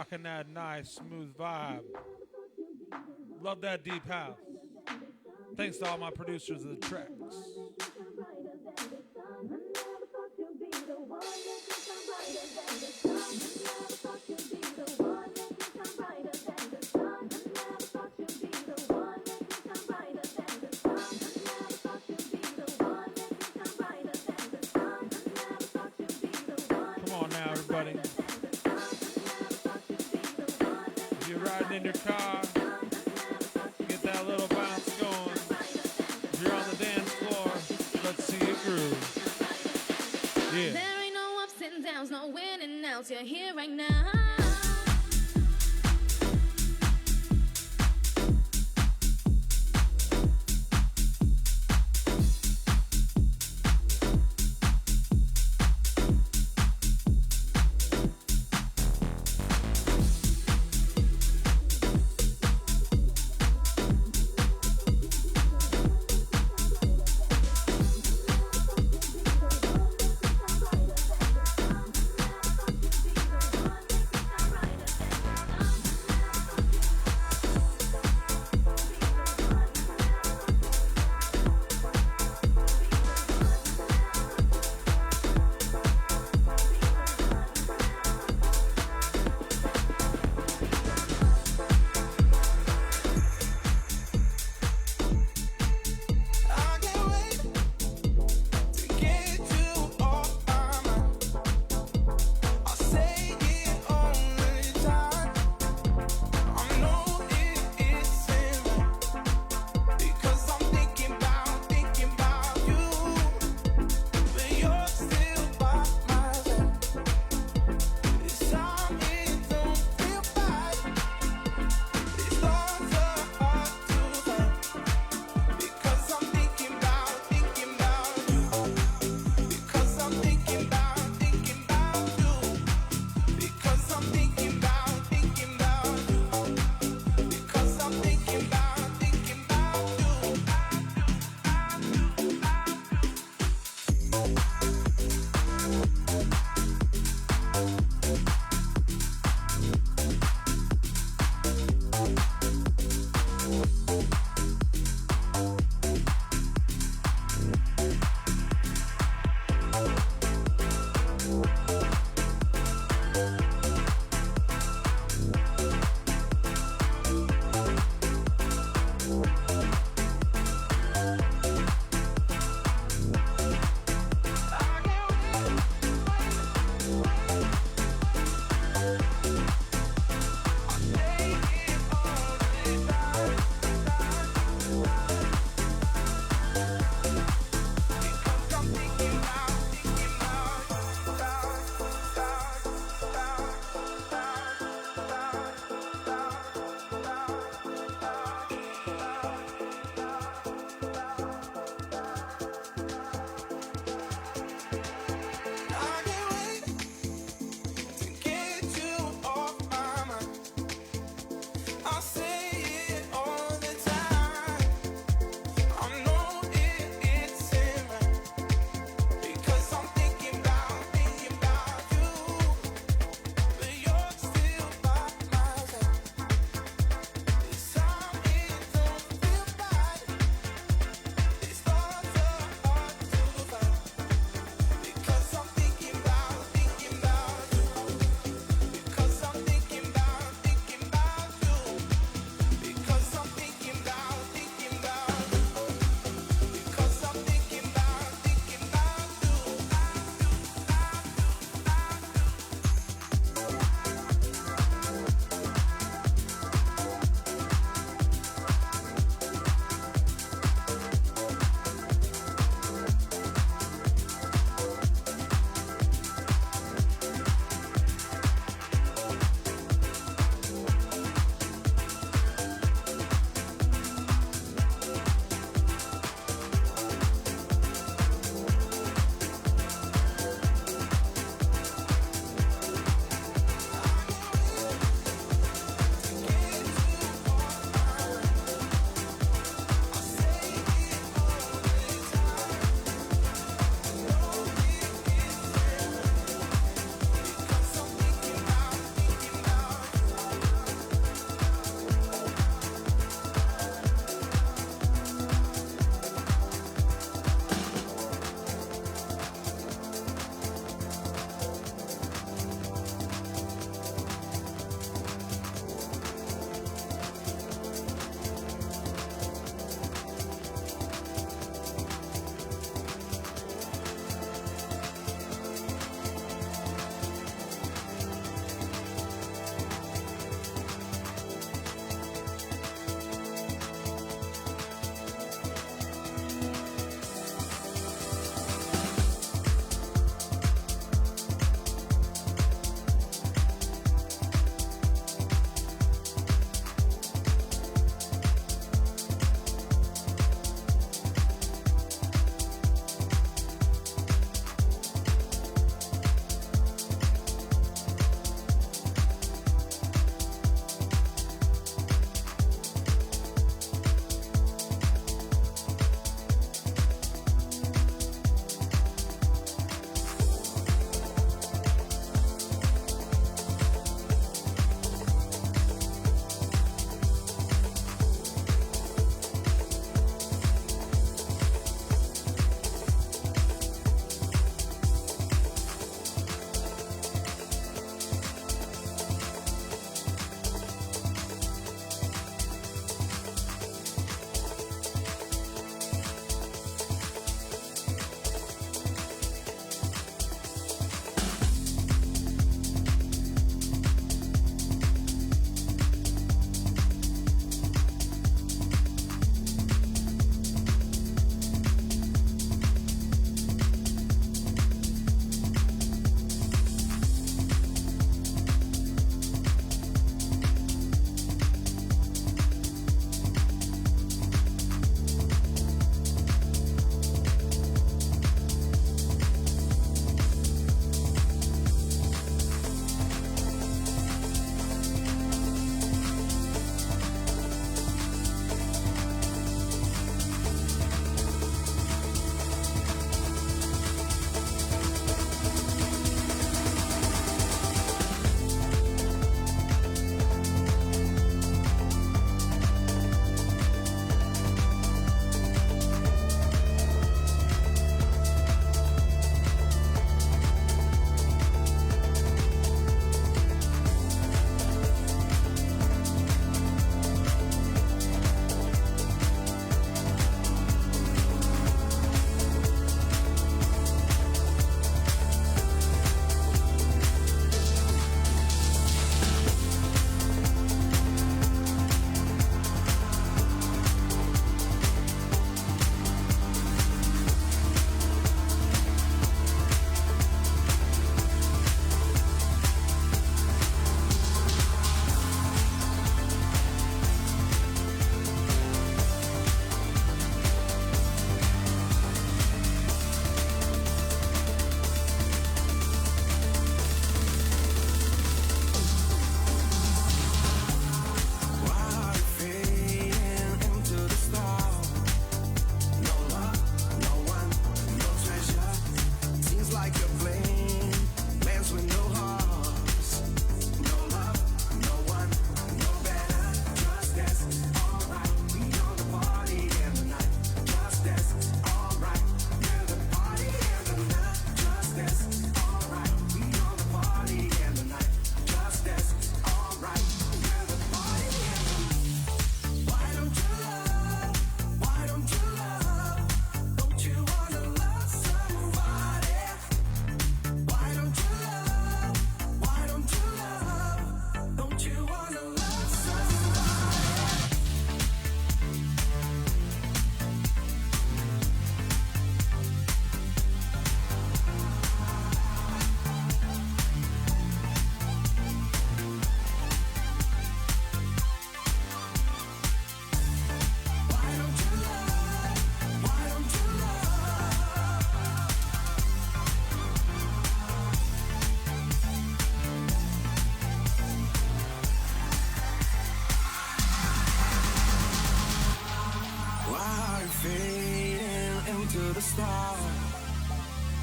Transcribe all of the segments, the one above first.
rocking that nice, smooth vibe. Love that deep house. Thanks to all my producers of the tracks. Come on now, everybody. If you're riding in your car, get that little bounce going. If you're on the dance floor, let's see you groove. Yeah. There ain't no ups and downs, no winning outs. You're here right now.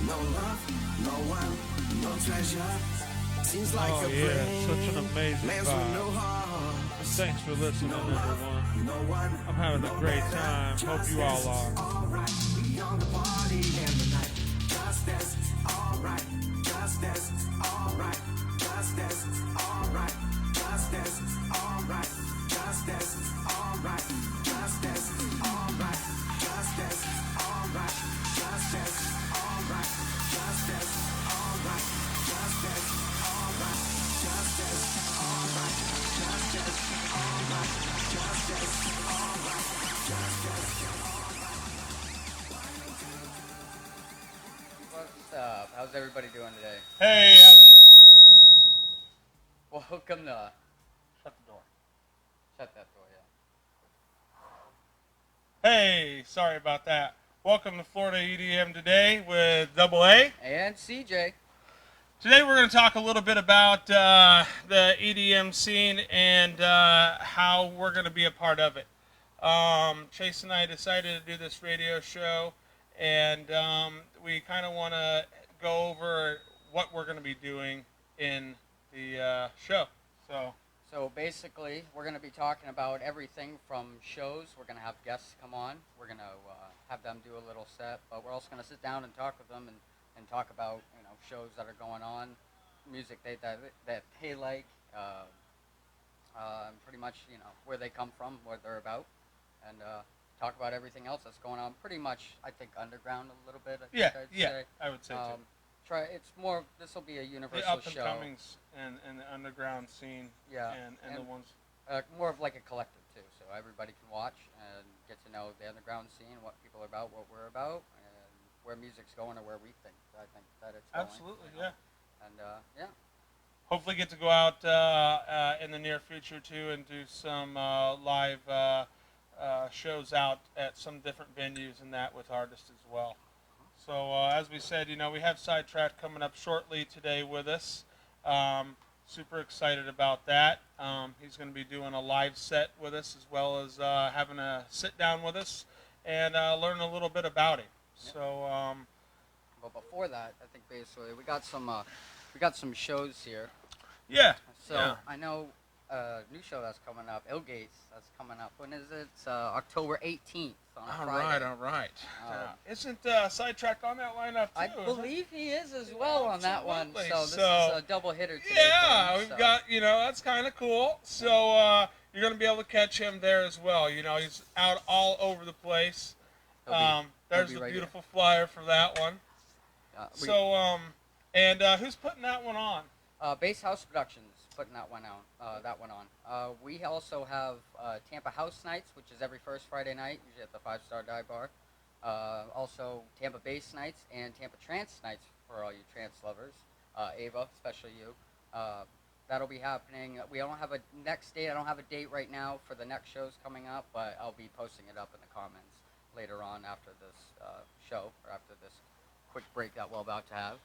No love, no one, no treasure. Seems like Oh a yeah, brain. such an amazing Lands with no vibe. heart. Thanks for listening, everyone. No one, I'm having no a great better. time. Hope you all are. Alright, we on the party in the night. Justice, alright. Justice, alright. Justice, alright. Justice, alright. Justice, alright. Justice, alright. Justice, alright. Justice, alright. Justice, alright. Justice, alright. Justice, alright. Justice, alright. Justice, alright. Justice, What's up? How's everybody doing today? Hey, Welcome to shut the door. shut that door, yeah. Hey, sorry about that. Welcome to Florida EDM today with Double A. And CJ. Today we're going to talk a little bit about the EDM scene and how we're going to be a part of it. Chase and I decided to do this radio show, and we kind of want to go over what we're going to be doing in the show. So basically, we're going to be talking about everything from shows. We're going to have guests come on. We're going to have them do a little set, but we're also going to sit down and talk with them and talk about shows that are going on, music that they like, pretty much where they come from, what they're about, and talk about everything else that's going on. Pretty much, I think underground a little bit. I'd say. I would say too. It's more. This will be a The universal up and show. comings and the underground scene. Yeah, and the ones. More of like a collective too, so everybody can watch and get to know the underground scene, what people are about, what we're about, and where music's going or where we think. I think that it's going. Absolutely, yeah. yeah. And yeah. Hopefully get to go out in the near future too and do some live shows out at some different venues and that with artists as well. So as we said, we have Sidetrack coming up shortly today with us. Super excited about that. He's going to be doing a live set with us as well as having a sit down with us and learn a little bit about him. Yeah. So. But before that, I think basically we got some shows here. Yeah. So yeah. I know a new show that's coming up, Illgates, that's coming up. When is it? It's October 18th on a Friday. All right. Isn't Sidetrack on that lineup too? I believe he is as well on that one. Absolutely. So this is a double hitter today. Yeah, for him, we've got, that's kind of cool. So you're going to be able to catch him there as well. He's out all over the place. There's the right beautiful flyer for that one. Who's putting that one on? Bass House Productions putting that one on. We also have Tampa House Nights, which is every first Friday night, usually at the 5-Star Dive Bar. Also Tampa Bass Nights and Tampa Trance Nights for all you trance lovers. Ava, especially you. That'll be happening. We don't have a next date. I don't have a date right now for the next shows coming up, but I'll be posting it up in the comments later on after this show, or after this quick break that we're about to have.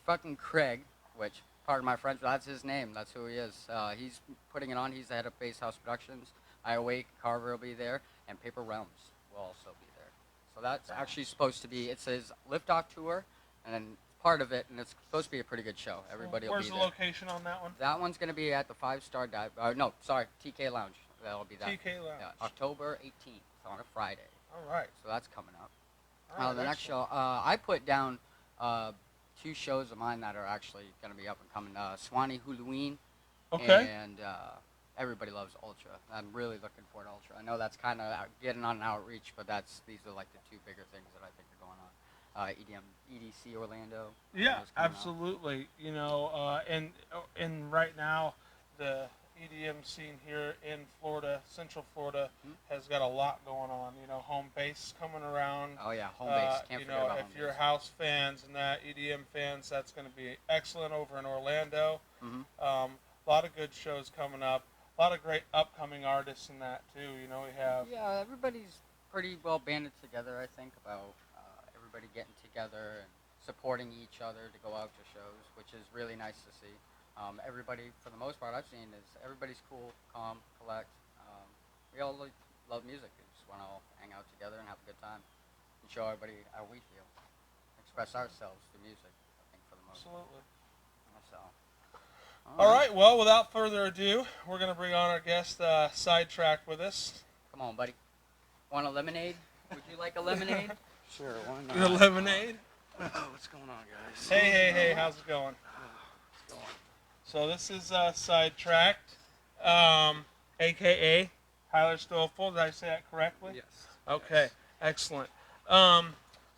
Fucking Craig, which part of my friends, that's his name. That's who he is. He's putting it on. He's the head of Bass House Productions. I Awake, Carver will be there, and Paper Realms will also be there. So that's actually supposed to be, it's his Liftoff tour, and then part of it, and it's supposed to be a pretty good show. Everybody will be there. Where's the location on that one? That one's going to be at the 5-Star Dive, TK Lounge. That'll be that. TK Lounge. Yeah, October 18th on a Friday. All right. So that's coming up. All right, The next show, I put down 2 shows of mine that are actually going to be up and coming. Swanee Halloween. Okay. And everybody loves Ultra. I'm really looking forward to Ultra. I know that's kind of getting on an outreach, but these are like the 2 bigger things that I think are going on. EDC Orlando. Yeah, absolutely. And right now, the EDM scene here in Florida, Central Florida, has got a lot going on. Home base coming around. Oh yeah, home base. Can't forget about home if you're base. house fans and that EDM fans, that's going to be excellent over in Orlando. Mm-hmm. A lot of good shows coming up. A lot of great upcoming artists in that too. We have. Yeah, everybody's pretty well banded together. I think about everybody getting together and supporting each other to go out to shows, which is really nice to see. Everybody, for the most part, I've seen is everybody's cool, calm, collect. We all love music. We just want to all hang out together and have a good time and show everybody how we feel. express ourselves through music. I think for the most part. Absolutely. So. All right. Well, without further ado, we're going to bring on our guest, Sidetrack, with us. Come on, buddy. Want a lemonade? Would you like a lemonade? Sure, why not? Your lemonade. Oh, what's going on, guys? Hey, how's it going? What's going on? So this is Sidetracked, a.k.a. Tyler Stoffel. Did I say that correctly? Yes. Okay, excellent.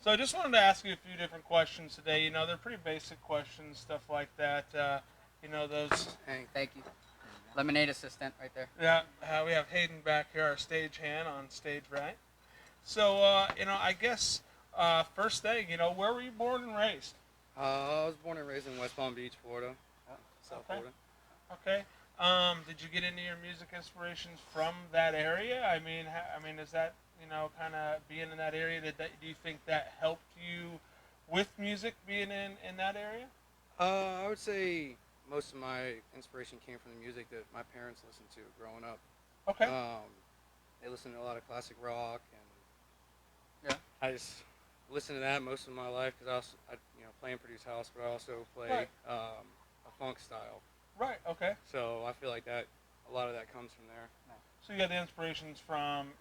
So I just wanted to ask you a few different questions today. You know, they're pretty basic questions, stuff like that. You know, those... Hey, thank you. Lemonade assistant right there. Yeah, we have Hayden back here, our stage hand on stage, right? So, you know, I guess first thing, you know, where were you born and raised? I was born and raised in West Palm Beach, Florida. South Okay. Florida. Okay. Did you get into your music inspirations from that area? I mean, is that, you know, kind of being in that area, do you think that helped you with music being in that area? I would say most of my inspiration came from the music that my parents listened to growing up. Okay. They listened to a lot of classic rock, and Yeah. I just listened to that most of my life because I play and produce house, but I also play Right. A funk style. Right, okay. So I feel like a lot of that comes from there. So you got the inspirations from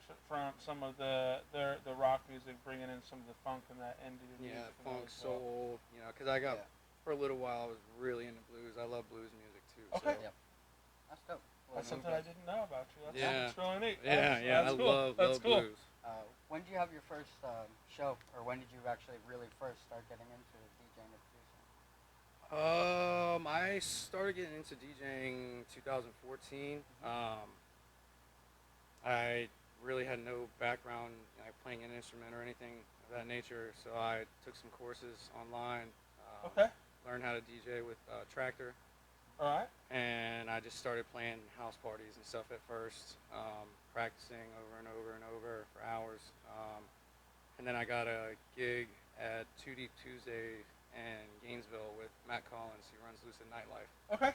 some of the rock music, bringing in some of the funk and that into your music. Yeah, and that funk, as well. soul, because I got, Yeah. for a little while, I was really into blues. I love blues music, too. Okay. So. Yep. That's dope. That's something I didn't know about you. That's really neat. Yeah, That's I cool. love cool. blues. When did you have your first show, or when did you actually really first start getting into DJing and producing? I started getting into DJing 2014. I really had no background playing an instrument or anything of that nature, so I took some courses online. Okay. Learned how to DJ with TrakD. All right. And I just started playing house parties and stuff at first, practicing over and over and over for hours. And then I got a gig at 2 Deep Tuesday in Gainesville with Matt Collins. He runs Lucid Nightlife. Okay.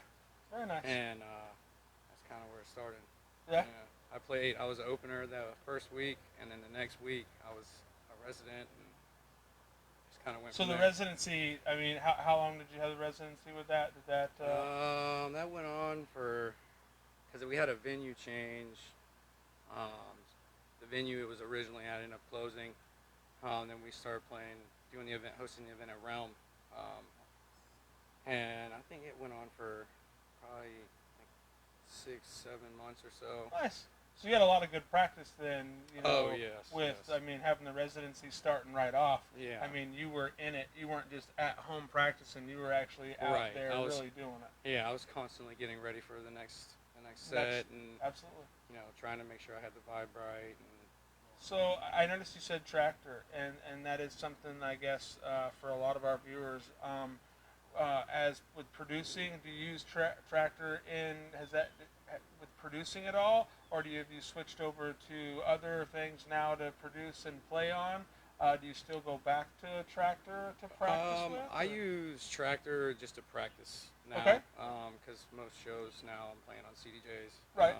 Very nice. And that's kind of where it started. Yeah. I was an opener the first week, and then the next week I was a resident, and just kind of went So from the there. residency, I mean, how long did you have the residency with that? Did that? That went on because we had a venue change. The venue it was originally at ended up closing. Then we started hosting the event at Realm. And I think it went on for probably like 6-7 months or so. Nice. So you had a lot of good practice then, you know, Oh, yes, with, yes. I mean, having the residency starting right off. Yeah. I mean, you were in it. You weren't just at home practicing. You were actually out Right. there I was- really doing it. Yeah, I was constantly getting ready for the next set, and Absolutely. trying to make sure I had the vibe right. And So I noticed you said tractor, and that is something I guess for a lot of our viewers. As with producing, do you use tractor with producing at all, or have you switched over to other things now to produce and play on? Do you still go back to tractor to practice with? I or? use TrakD just to practice now. Okay. Because most shows now I'm playing on CDJs. Right.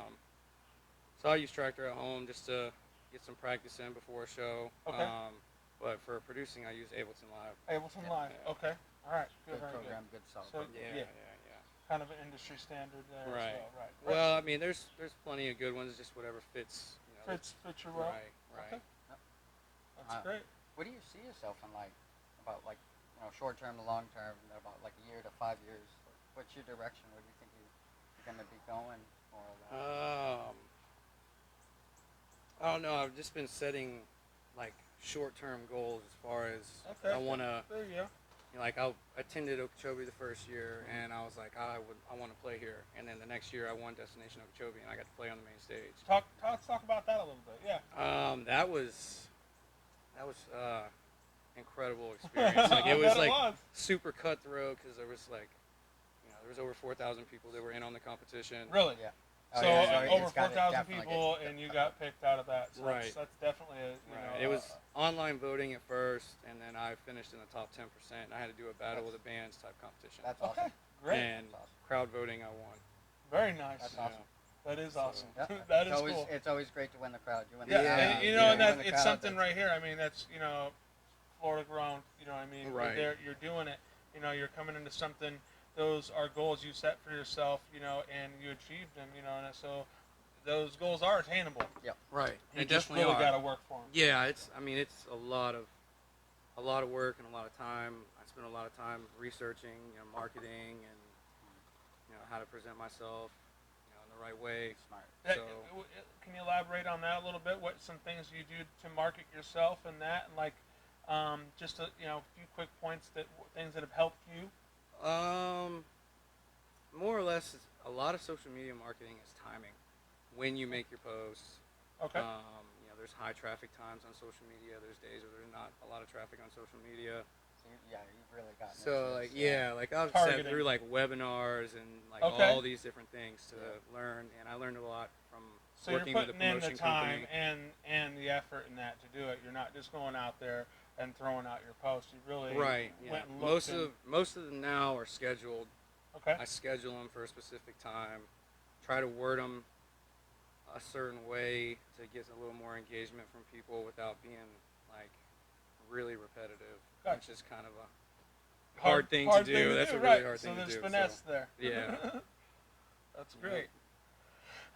So I use TrakD at home just to get some practice in before a show. Okay. But for producing, I use Ableton Live. Ableton Yeah. Live. Okay. All right. Good. Good Very program, good. good song. So Yeah. kind of an industry standard there Right. as well. Right. Well, I mean, there's plenty of good ones. Just whatever fits. Fits your well. Right. Okay. That's great. What do you see yourself in about short term to long term, about like a year to 5 years? What's your direction? Where do you think you're going to be going? Or I don't know. I've just been setting like short-term goals as far as Okay. I want to. There you go. I attended Okeechobee the first year, and I was like, I want to play here. And then the next year, I won Destination Okeechobee, and I got to play on the main stage. Let's talk about that a little bit. Yeah. That was incredible experience. Like it was like super cutthroat because there was there was over 4,000 people that were in on the competition. Really? Yeah. So over 4,000 people, and you got picked out of that. So Right. That's definitely It was online voting at first, and then I finished in the top 10%. And I had to do a battle of the bands type competition. That's okay. awesome. Great. And That's awesome. crowd voting, I won. Very nice. That's awesome. That is awesome. Yeah. That is it's always, cool. It's always great to win the crowd. You win Yeah, the crowd. and, You and win the it's crowd, something that's- right here. I mean, that's Florida grown. You know what I mean? Right. You're doing it. You know, you're coming into something. Those are goals you set for yourself. You know, and you achieved them. You know, and so those goals are attainable. Right. You They just definitely really are. got to work for them. Yeah, it's a lot of work and a lot of time. I spend a lot of time researching, marketing and how to present myself, in the right way. Smart. So Can you elaborate on that a little bit? What some things you do to market yourself and that, and like just a few quick points things that have helped you. more or less, a lot of social media marketing is timing. When you make your posts. Okay. There's high traffic times on social media. There's days where there's not a lot of traffic on social media. So you've really gotten So into this, like I've Targeting. sat through like webinars and like Okay. all these different things to learn, and I learned a lot from So you're working with a putting in the promotion time company. and the effort in that to do it. You're not just going out there and throwing out your post. You really Right. Yeah. went and looked. Most of them now are scheduled. Okay. I schedule them for a specific time. Try to word them a certain way to get a little more engagement from people without being like really repetitive, Gotcha. which is kind of a hard thing to do. That's a really right. hard thing to do. So there's finesse there. Yeah. That's great.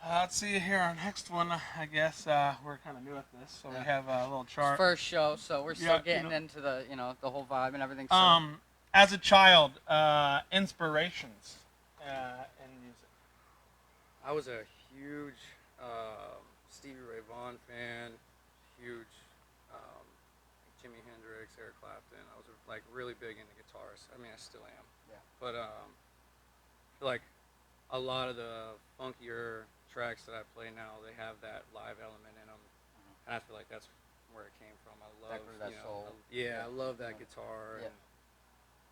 Let's see here. Our next one, I guess we're kind of new at this, so we have a little chart. First show, so we're still Yeah, getting into the the whole vibe and everything. So As a child, inspirations in music. I was a huge Stevie Ray Vaughan fan, huge Jimi Hendrix, Eric Clapton. I was like really big into guitars. I mean, I still am. Yeah. But I feel like a lot of the funkier tracks that I play now, they have that live element in them, and I feel like that's where it came from. I love that soul. I love that guitar. Yeah. And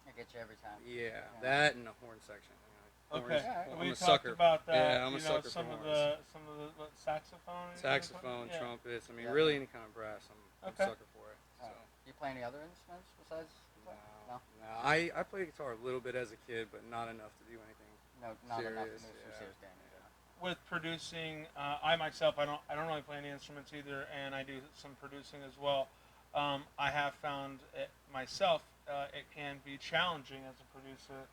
I get you every time. yeah, that and the horn section. Okay, I'm we a talked sucker. about that. Yeah, I'm a sucker for some of horns. what, saxophone. Saxophone, Yeah. trumpets. I mean, Yeah. really any kind of brass. I'm Okay. a sucker for it. So. Do you play any other instruments besides? No. I played guitar a little bit as a kid, but not enough to do anything. No, not enough to Serious, do some yeah. serious damage. With producing, I myself, I don't really play any instruments either, and I do some producing as well. I have found it myself, it can be challenging as a producer,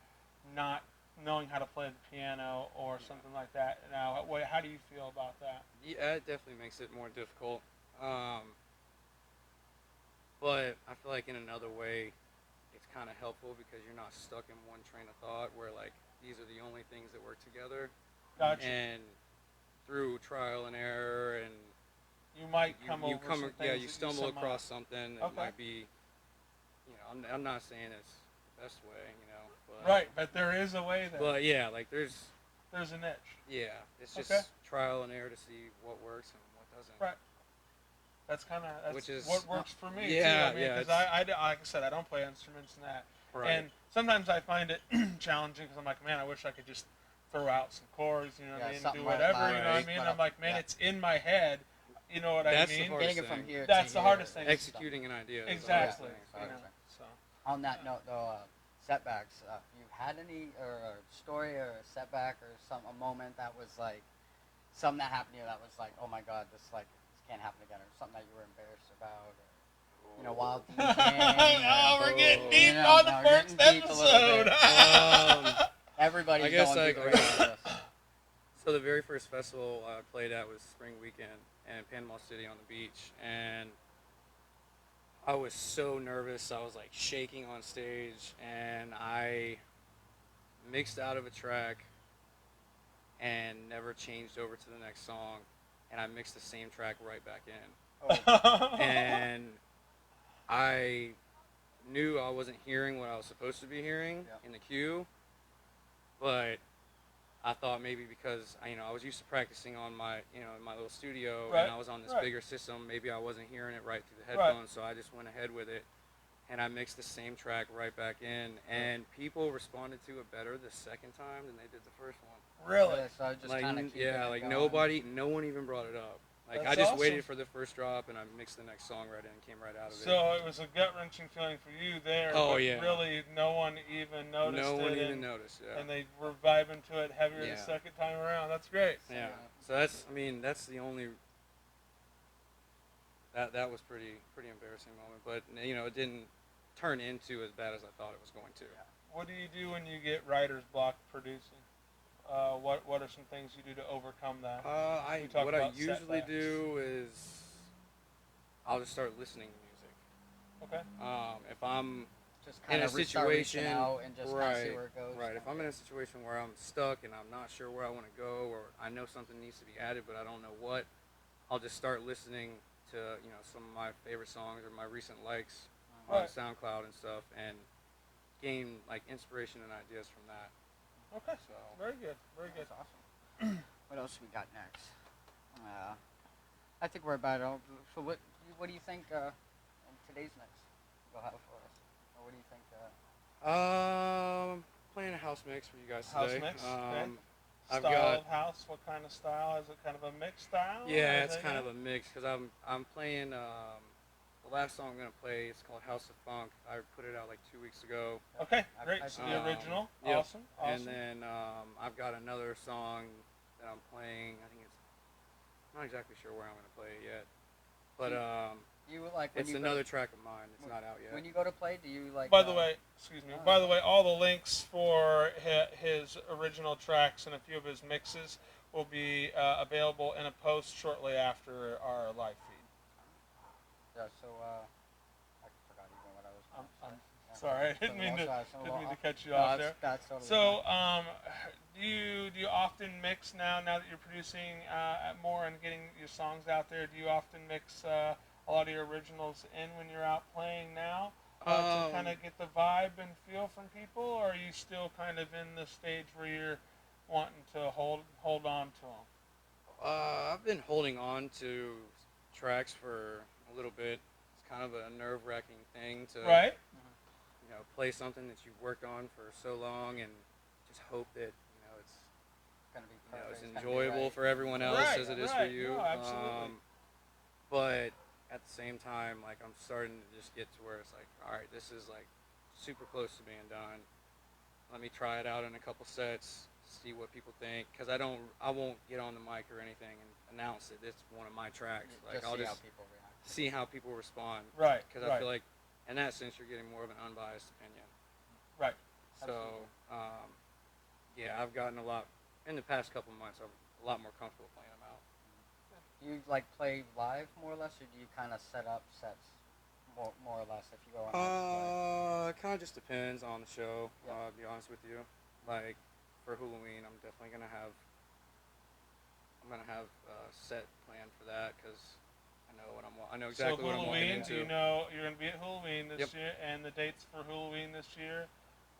not knowing how to play the piano or something like that. Now, how do you feel about that? Yeah, it definitely makes it more difficult. But I feel like in another way, it's kind of helpful because you're not stuck in one train of thought where like these are the only things that work together. Gotcha. And through trial and error and You might come over some things that you stumble somehow- across something that Okay. might be, I'm not saying it's the best way, but Right, but there is a way there. But yeah, like there's There's an itch. it's just Okay. trial and error to see what works and what doesn't. Right. That's Which is- what works for me. Yeah, too. I mean, yeah, because I, like I said, I don't play instruments and that. Right. And sometimes I find it challenging because I'm like, man, I wish I could just throw out some chords, you know what I mean, something do like whatever, that, you know what I right. mean? But, I'm like, man, yeah. it's in my head, you know what That's I the mean? hardest Getting it from thing. here That's to the here hardest thing. is Executing an idea. is the hardest Exactly. thing. You know, Exactly. so. On that note, though, setbacks. You had any or a story or a setback or a moment that was like something that happened to you that was like, oh my God, this can't happen again, or something that you were embarrassed about, or while DJing. Oh, we're getting deep you know, on the no, we're first getting deep a little bit. episode. Everybody's I guess going through the range of this. So the very first festival I played at was Spring Weekend in Panama City on the beach, and I was so nervous. I was like shaking on stage, and I mixed out of a track and never changed over to the next song, and I mixed the same track right back in. And I knew I wasn't hearing what I was supposed to be hearing in the cue, but I thought maybe because I was used to practicing on my in my little studio, Right, and I was on this right. bigger system, maybe I wasn't hearing it right through the Right. headphones, so I just went ahead with it, and I mixed the same track right back in, and people responded to it better the second time than they did the first one. Really? Yeah, so just kind of No one even brought it up. Like That's I just awesome. waited for the first drop, and I mixed the next song right in, and came right out of it. So it was a gut-wrenching feeling for you there. Oh, but yeah. Really, no one even noticed No it. one and, even noticed. Yeah. And they were vibing to it heavier Yeah. the second time around. That's great. Yeah. So that's the only. that was pretty embarrassing moment. But it didn't turn into as bad as I thought it was going to. What do you do when you get writer's block producing? What are some things you do to overcome that? What I usually do is I'll just start listening to music. Okay. If I'm Just in kind a of start reaching situation, out and just kind of see right, where it goes. right. If I'm in a situation where I'm stuck and I'm not sure where I want to go, or I know something needs to be added but I don't know what, I'll just start listening to some of my favorite songs or my recent likes on Right. SoundCloud and stuff, and gain like inspiration and ideas from that. Okay. So Very good. Very good. That's awesome. What else we got next? I think we're about all. So what do you think today's mix will have for us? Or what do you think? playing a house mix for you guys House today. mix. Okay. I've Style got of house. What kind of style? Is it kind of a mixed style? yeah, it's kind of a mix because I'm playing the last song I'm gonna play. It's called House of Funk. I put it out like 2 weeks ago. Okay, great. I So see the that. original. Yep. Awesome. And then I've got another song that I'm playing. I think I'm not exactly sure where I'm gonna play it yet, but You like when it's you another go, track of mine. It's not out yet. when you go to play. Do you like? By the way, excuse me. Oh. By the way, all the links for his original tracks and a few of his mixes will be available in a post shortly after our live feed. Yeah. So I forgot even what I was. I'm Gonna say. Yeah. sorry, I So didn't mean to well, cut you no, off that's, there. That's totally So, fine. do you often mix now that you're producing more and getting your songs out there? Do you often mix a lot of your originals in when you're out playing now to kind of get the vibe and feel from people, or are you still kind of in the stage where you're wanting to hold on to them? I've been holding on to tracks for a little bit. It's kind of a nerve-wracking thing to Right. play something that you've worked on for so long and just hope that it's Gonna be it's perfect. It's gonna be enjoyable right. for everyone else Right, as it is for right. you. No, absolutely. But at the same time, like I'm starting to just get to where it's like, all right, this is like super close to being done. Let me try it out in a couple sets, see what people think, because I won't get on the mic or anything and announce that it's one of my tracks. Like Just I'll see just how people react. see how people respond. Right. Because right. I feel like in that sense you're getting more of an unbiased opinion. Right. So yeah, I've gotten a lot in the past couple of months. I'm a lot more comfortable playing them out. Do you like play live more or less, or do you kind of set up sets more or less if you go on? It kind of just depends on the show. Yeah. To be honest with you, like for Halloween, I'm definitely gonna have a set planned for that because I know exactly so what I'm walking Halloween, into. do you know you're going to be at Halloween this Yep. year, and the dates for Halloween this year?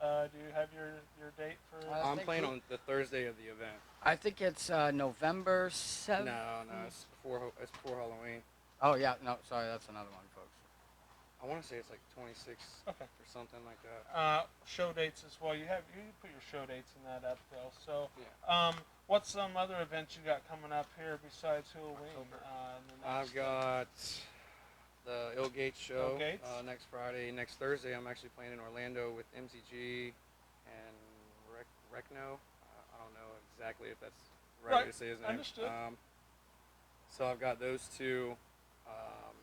Do you have your date for? I'm think playing we- on the Thursday of the event. I think it's November 7th. No, it's before Halloween. Oh yeah, no, sorry, that's another one, folks. I want to say it's like 26th Okay. or something like that. Show dates as well. You put your show dates in that up, Phil. So, Yeah. what's some other events you got coming up here besides Halloween? In the next, I've got the Illgate show Illgates. Next Friday. Next Thursday, I'm actually playing in Orlando with MTG and Recno. I don't know exactly if that's the right way to say his name. Understood. So I've got those two,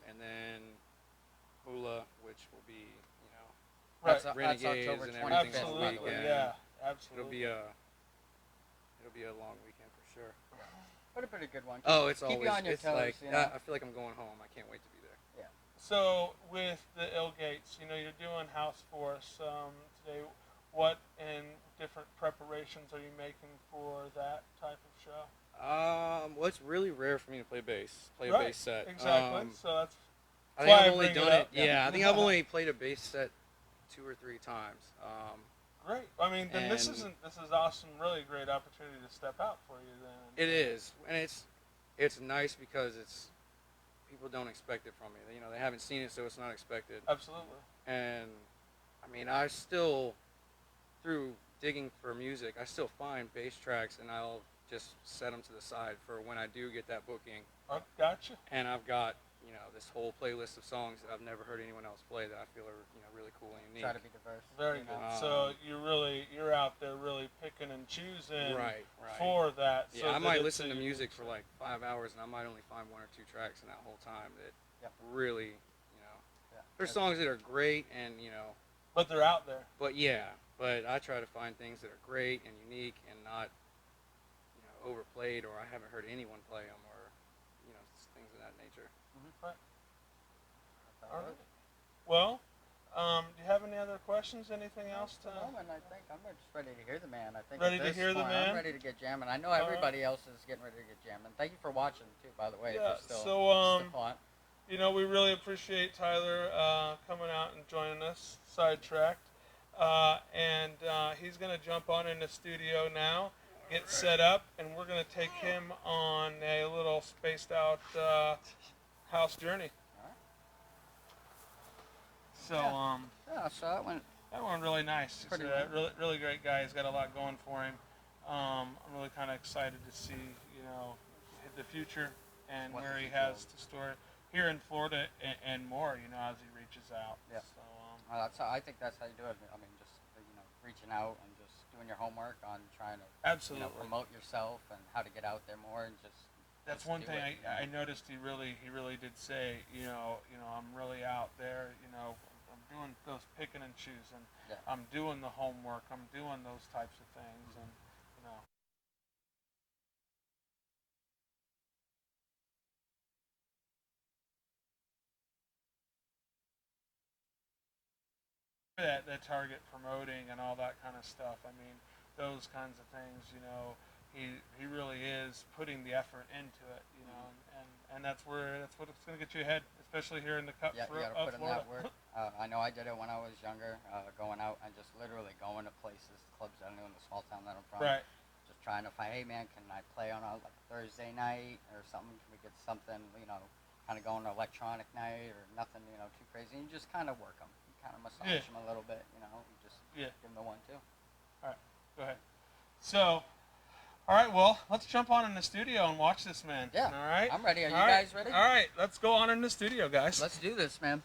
and then Hula, which will be, right. That's Renegades October and 25th, everything Absolutely. this weekend. Yeah. It'll Absolutely. be a long weekend for sure. But a pretty good one. Oh, it's Keep always you on your it's toes, like you know? I feel like I'm going home. I can't wait to be there. So with the Illgates, you're doing house for us today. What and different preparations are you making for that type of show? Well, it's really rare for me to play bass a Right, bass set. Exactly. So that's I think why I've I only bring it done up. it. Yeah, I think I've only played a bass set 2 or 3 times. great. I mean, then this And- is awesome. Really great opportunity to step out for you. Then It is, and it's nice because people don't expect it from me. They haven't seen it, so it's not expected. Absolutely. And I mean, I still, through digging for music, I still find bass tracks, and I'll just set them to the side for when I do get that booking. Oh, gotcha. And I've got this whole playlist of songs that I've never heard anyone else play that I feel are really cool and unique. Try to be diverse. Very you good. know? So you're out there really picking and choosing Right. for that. Yeah, so I that might it's listen a to unique music for show. like 5 hours, and I might only find 1 or 2 tracks in that whole time that Yep. really, Yeah. there's songs that are great and But they're out there. but I try to find things that are great and unique and not overplayed, or I haven't heard anyone play them, or things of that nature. Right. All right. Well, do you have any other questions? Anything else At the moment, I think I'm just ready to hear the man. I think Ready at to this hear the point, man? I'm ready to get jamming. I know All right. everybody else is getting ready to get jamming. Thank you for watching too, by the way. Yeah, If you're still, so, still on. we really appreciate Tyler coming out and joining us, Sidetracked. And he's going to jump on in the studio now, get set up, and we're going to take him on a little spaced out house journey. So, Yeah, so that went really nice. He's Pretty a well. really great guy. He's got a lot going for him. I'm really kind of excited to see, the future and What where the he future has holds. to store here in Florida and more, as he reaches out. Yeah. So, that's how I think that's how you do it. I mean, just reaching out and just doing your homework on trying to absolutely. promote yourself and how to get out there more and just. That's just one do thing it. I noticed. He really did say, I'm really out there. I'm doing those picking and choosing. Yeah. I'm doing the homework. I'm doing those types of things, and that target promoting and all that kind of stuff. I mean, those kinds of things. He really is putting the effort into it. And that's what it's going to get you ahead, especially here in the Cup Yeah, you got to put in Florida. that work. I know I did it when I was younger, going out and just literally going to places, clubs I knew in the small town that I'm from. Right. Just trying to find, hey man, can I play on a Thursday night or something? Can we get something, kind of going to electronic night or nothing, too crazy? And you just kind of work them. You kind of massage them a little bit, You just give them the 1-2. All right, go ahead. So, all right, well, let's jump on in the studio and watch this man. Yeah. All right. I'm ready. Are you All right. guys ready? All right, let's go on in the studio, guys. Let's do this, man.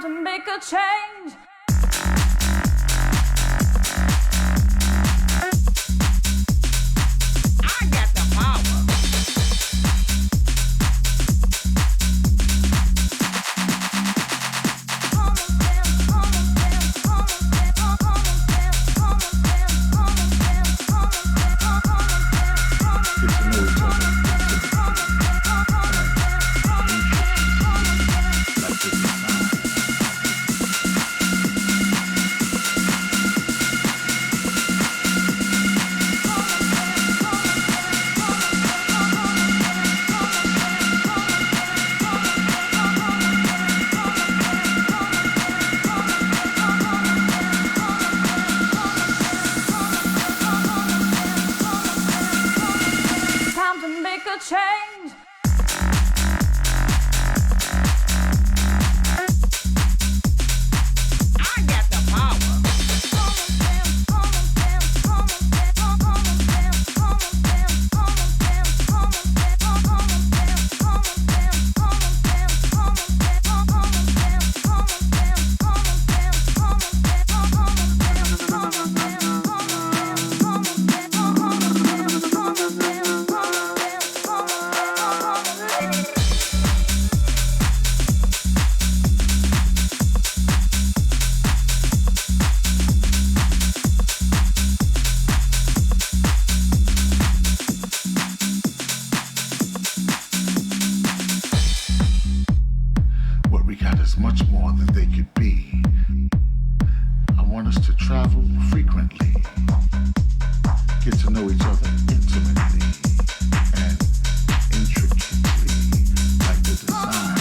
to make a change. I got the power. Time to make a change. I got the power. What we got is much more than they could be. I want us to travel frequently, get to know each other intimately and intricately, like the design.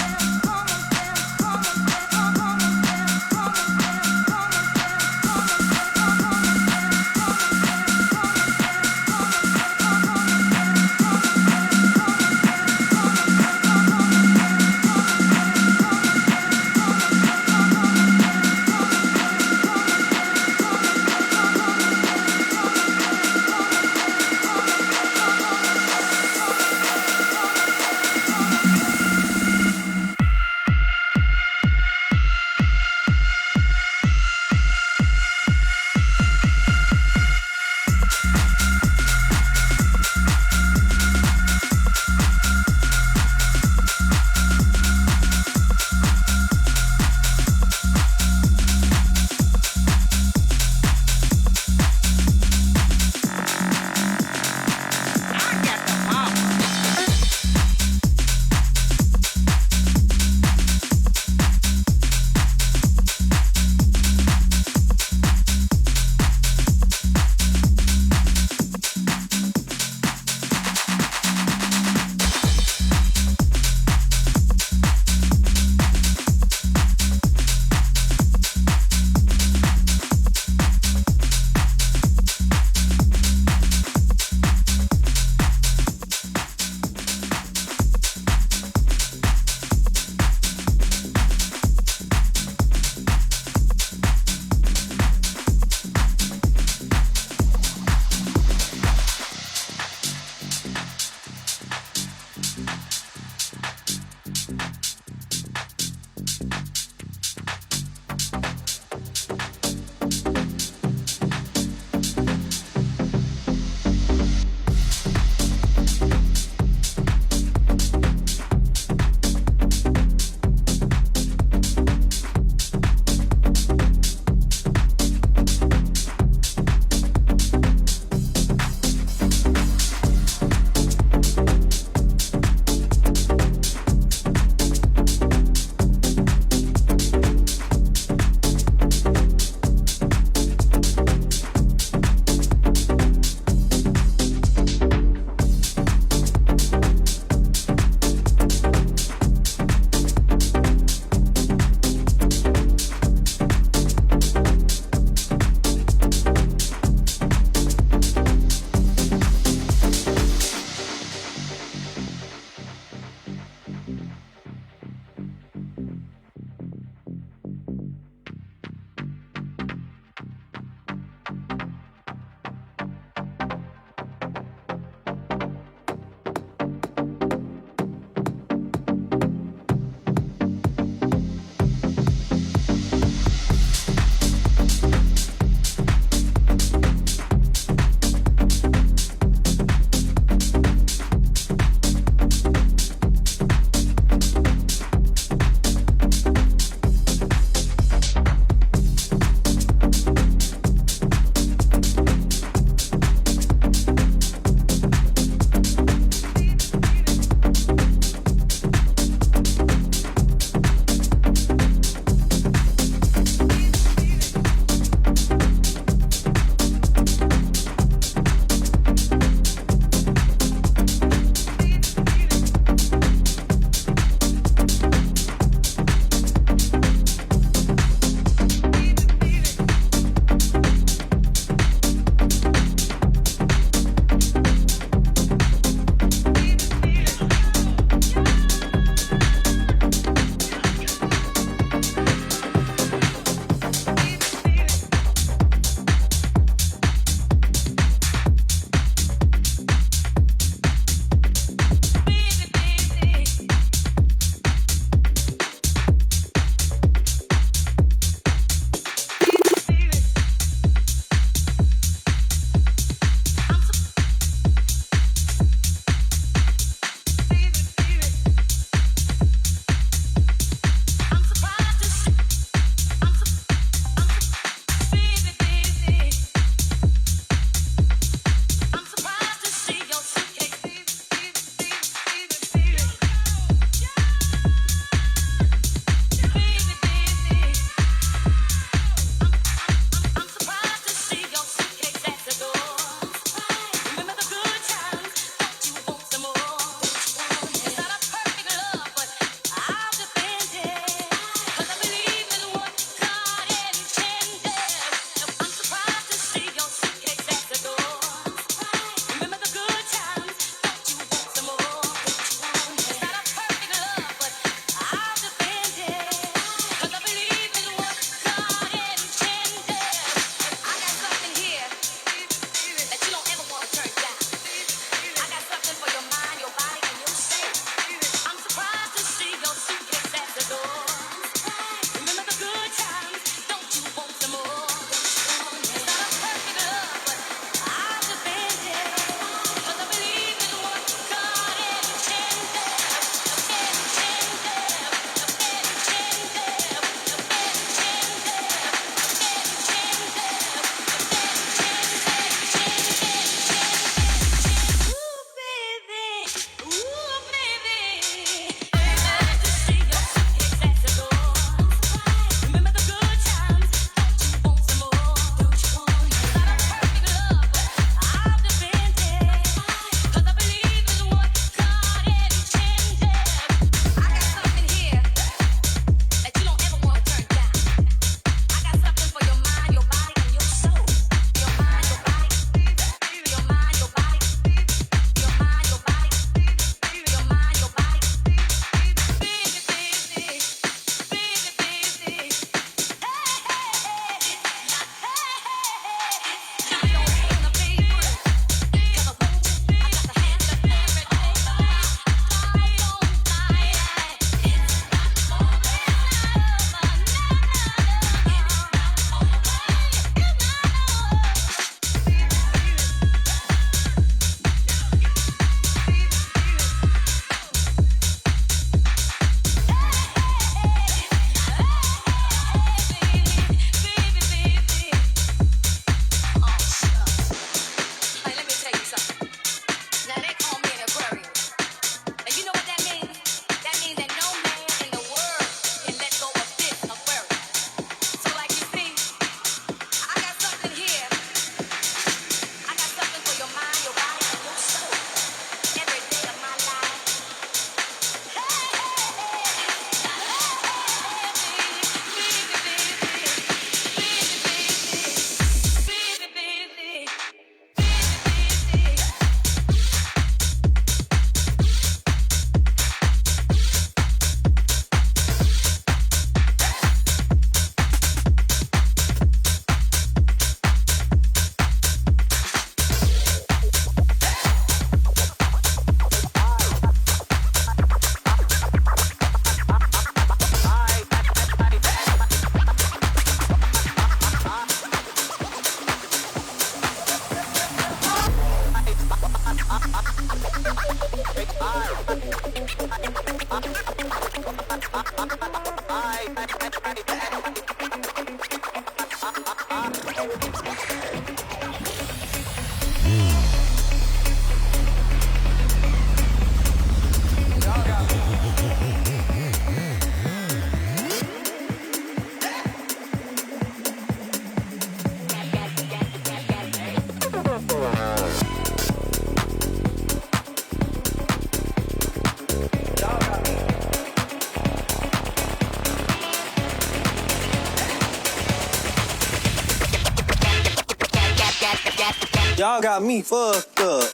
Y'all got me fucked up.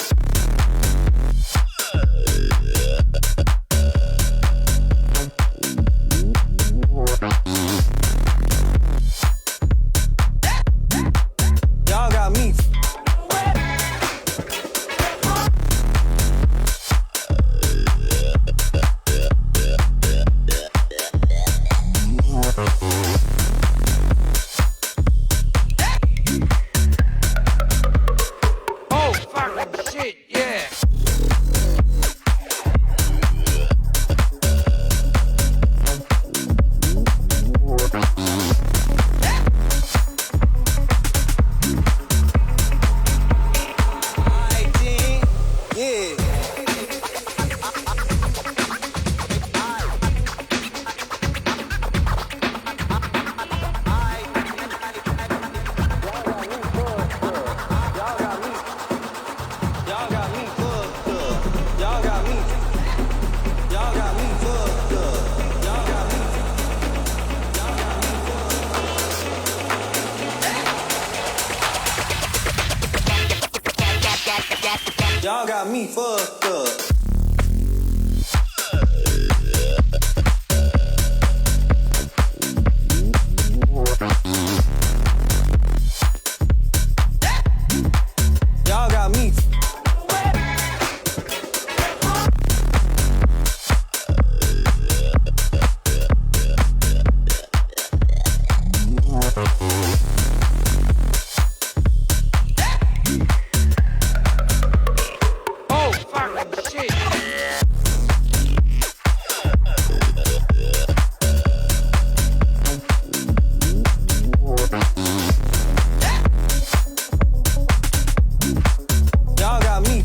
Y'all got me. Oh, fucking shit, yeah. Yeah. Y'all got me fucked up. Y'all got me. Oh, fucking shit. Y'all got me.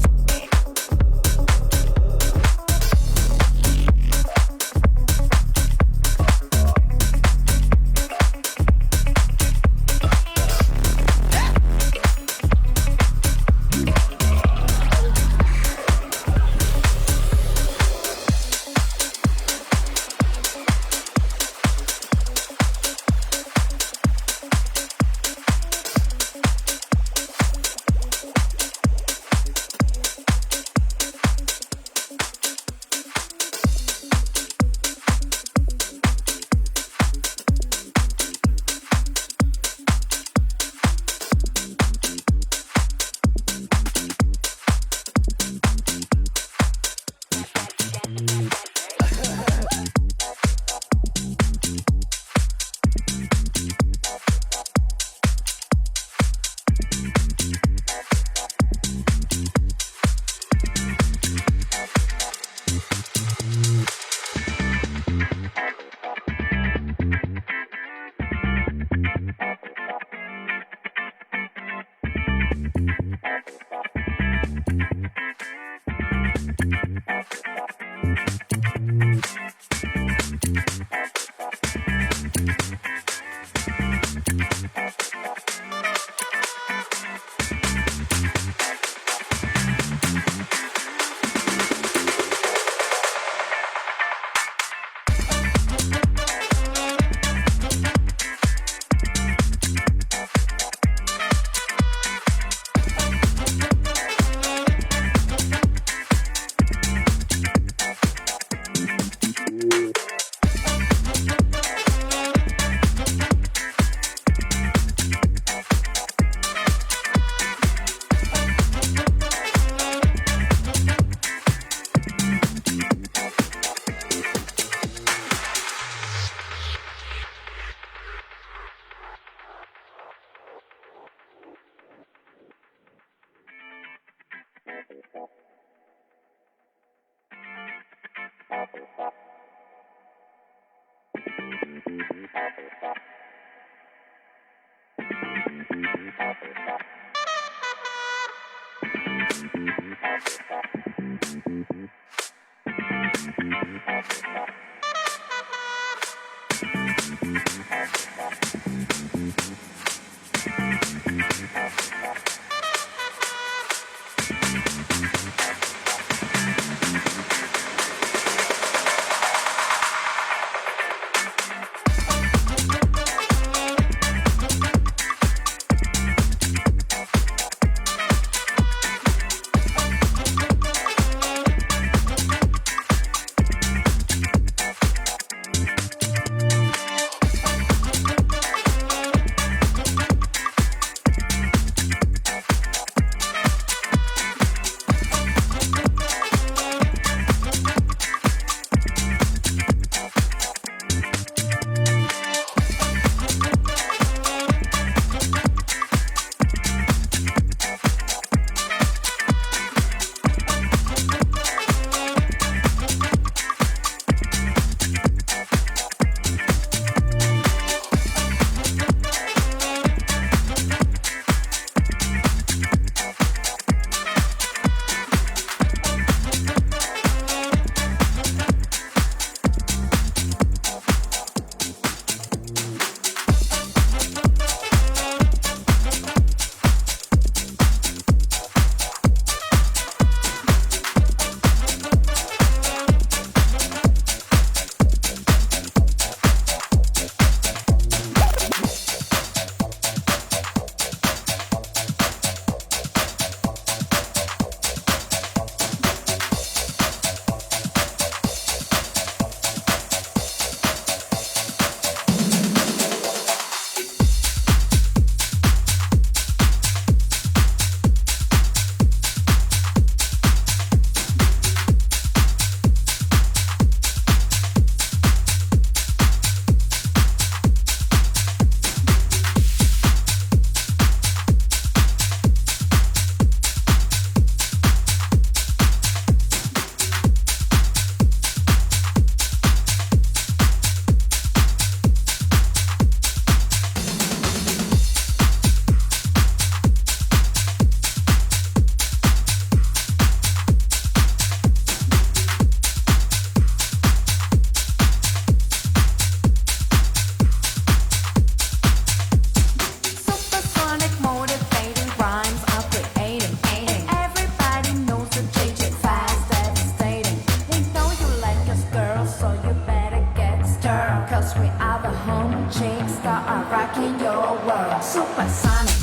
rocking your world. Supersonic.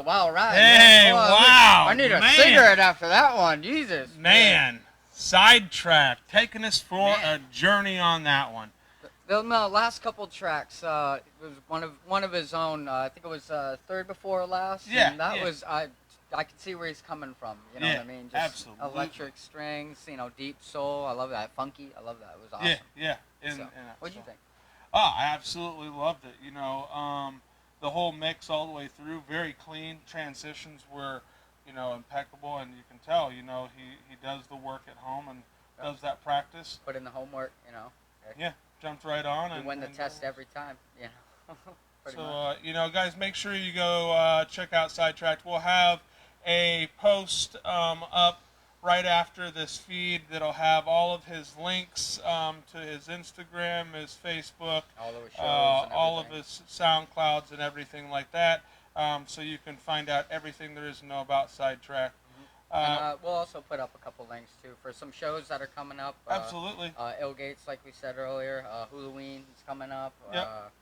Wow, right. Hey, wow. I need a man. cigarette after that one. Jesus. Man, Sidetrack, taking us for a journey on that one. The last couple tracks, it was one of his own. I think it was third before last. Yeah, and that yeah. was I could see where he's coming from. You know Yeah, what I mean? Just absolutely. electric strings, deep soul. I love that. Funky. I love that. It was awesome. Yeah. What'd you think? Oh, I absolutely loved it. The whole mix all the way through, very clean. Transitions were, impeccable, and you can tell, he does the work at home and does that practice. Put in the homework, Yeah, jumped right on. You and win the test every time, Pretty So, much. guys, make sure you go check out Sidetracked. We'll have a post up right after this feed that'll have all of his links to his Instagram, his Facebook, all of his shows, all of his SoundClouds and everything like that, so you can find out everything there is to know about Sidetrack. And we'll also put up a couple links too for some shows that are coming up. Absolutely. Illgates, like we said earlier. Halloween is coming up. Yep.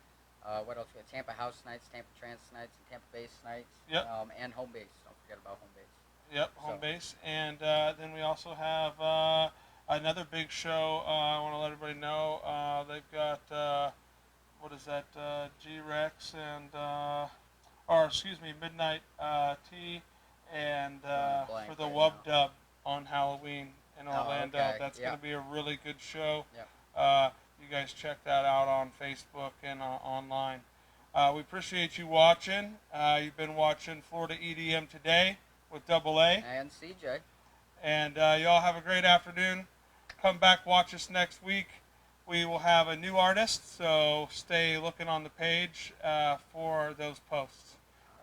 What else? We got Tampa House Nights, Tampa Trance Nights, and Tampa Bass Nights. Yep. And Home Base. Don't forget about Home Base. Yep, Home Base. And then we also have another big show. I want to let everybody know. They've got, what is that, G-Rex and, Midnight Tea and for the Wub Dub on Halloween in Orlando. Okay. That's going to be a really good show. Yep. You guys check that out on Facebook and online. We appreciate you watching. You've been watching Florida EDM Today with Double A. And CJ. And y'all have a great afternoon. Come back, watch us next week. We will have a new artist, so stay looking on the page for those posts.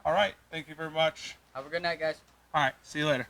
All right. Thank you very much. Have a good night, guys. All right. See you later.